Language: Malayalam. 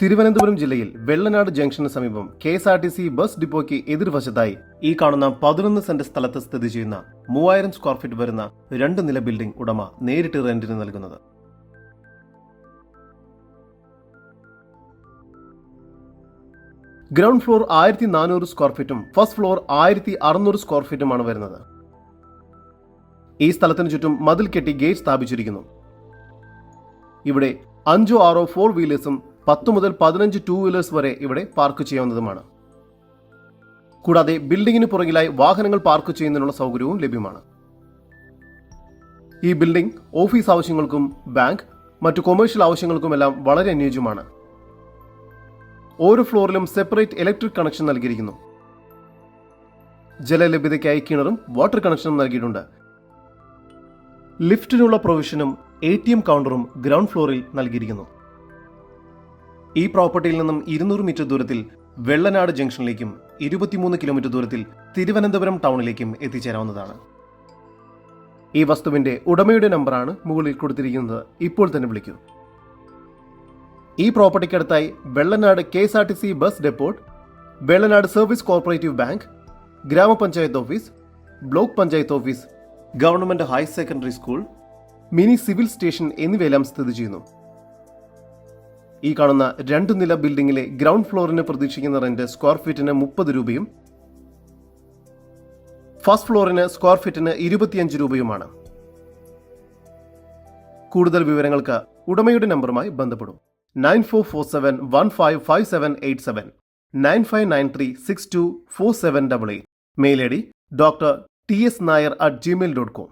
തിരുവനന്തപുരം ജില്ലയിൽ വെള്ളനാട് ജംഗ്ഷന് സമീപം KSRTC ബസ് ഡിപ്പോയ്ക്ക് എതിർവശത്തായി ഈ കാണുന്ന 11 സെന്റ് സ്ഥലത്ത് സ്ഥിതി ചെയ്യുന്ന 3000 സ്ക്വയർ ഫീറ്റ് വരുന്ന 2 നില ബിൽഡിംഗ് ഉടമ നേരിട്ട് റെന്റിന് നൽകുന്നത്. ഗ്രൗണ്ട് ഫ്ലോർ 1400 സ്ക്വയർ ഫീറ്റും ഫസ്റ്റ് ഫ്ലോർ 1600 സ്ക്വയർ ഫീറ്റുമാണ് വരുന്നത്. ഈ സ്ഥലത്തിന് ചുറ്റും മതിൽ കെട്ടി ഗേറ്റ് സ്ഥാപിച്ചിരിക്കുന്നു. ഇവിടെ 5-6 4 വീലേഴ്സും 10 മുതൽ 15 2 വീലേഴ്സ് വരെ ഇവിടെ പാർക്ക് ചെയ്യാവുന്നതുമാണ്. കൂടാതെ ബിൽഡിംഗിന് പുറകിലായി വാഹനങ്ങൾ പാർക്ക് ചെയ്യുന്നതിനുള്ള സൗകര്യവും ലഭ്യമാണ്. ഈ ബിൽഡിംഗ് ഓഫീസ് ആവശ്യങ്ങൾക്കും ബാങ്ക് മറ്റു കൊമേഴ്ഷ്യൽ ആവശ്യങ്ങൾക്കുമെല്ലാം വളരെ അനുയോജ്യമാണ്. ഓരോ ഫ്ലോറിലും സെപ്പറേറ്റ് ഇലക്ട്രിക് കണക്ഷൻ നൽകിയിരിക്കുന്നു. ജലലഭ്യതയ്ക്കായി കിണറും വാട്ടർ കണക്ഷനും നൽകിയിട്ടുണ്ട്. ലിഫ്റ്റിനുള്ള പ്രൊവിഷനും ATM കൗണ്ടറും ഗ്രൗണ്ട് ഫ്ലോറിൽ നൽകിയിരിക്കുന്നു. ഈ പ്രോപ്പർട്ടിയിൽ നിന്നും 200 മീറ്റർ ദൂരത്തിൽ വെള്ളനാട് ജംഗ്ഷനിലേക്കും 23 കിലോമീറ്റർ ദൂരത്തിൽ തിരുവനന്തപുരം ടൗണിലേക്കും എത്തിച്ചേരാവുന്നതാണ്. ഈ വസ്തുവിന്റെ ഉടമയുടെ നമ്പറാണ് മുകളിൽ കൊടുത്തിരിക്കുന്നത്. ഇപ്പോൾ തന്നെ വിളിക്കൂ. ഈ പ്രോപ്പർട്ടിക്കടുത്തായി Vellanad KSRTC bus depot, Vellanad service cooperative bank, ഗ്രാമപഞ്ചായത്ത് office, block panchayat office, government higher secondary school, mini civil station എന്നിവയെല്ലാം സ്ഥിതി ചെയ്യുന്നു. ഈ കാണുന്ന 2 നില ബിൽഡിംഗിലെ ഗ്രൗണ്ട് ഫ്ലോറിന് പ്രതീക്ഷിക്കുന്ന റെന്റ് സ്ക്വയർ ഫീറ്റിന് 30 രൂപയും ഫസ്റ്റ് ഫ്ലോറിന് സ്ക്വയർ ഫീറ്റിന് 25 രൂപയുമാണ്. കൂടുതൽ വിവരങ്ങൾക്ക് ഉടമയുടെ നമ്പറുമായി ബന്ധപ്പെടും. 9447155787 9593624788. Mail ID dr.tsnair@gmail.com.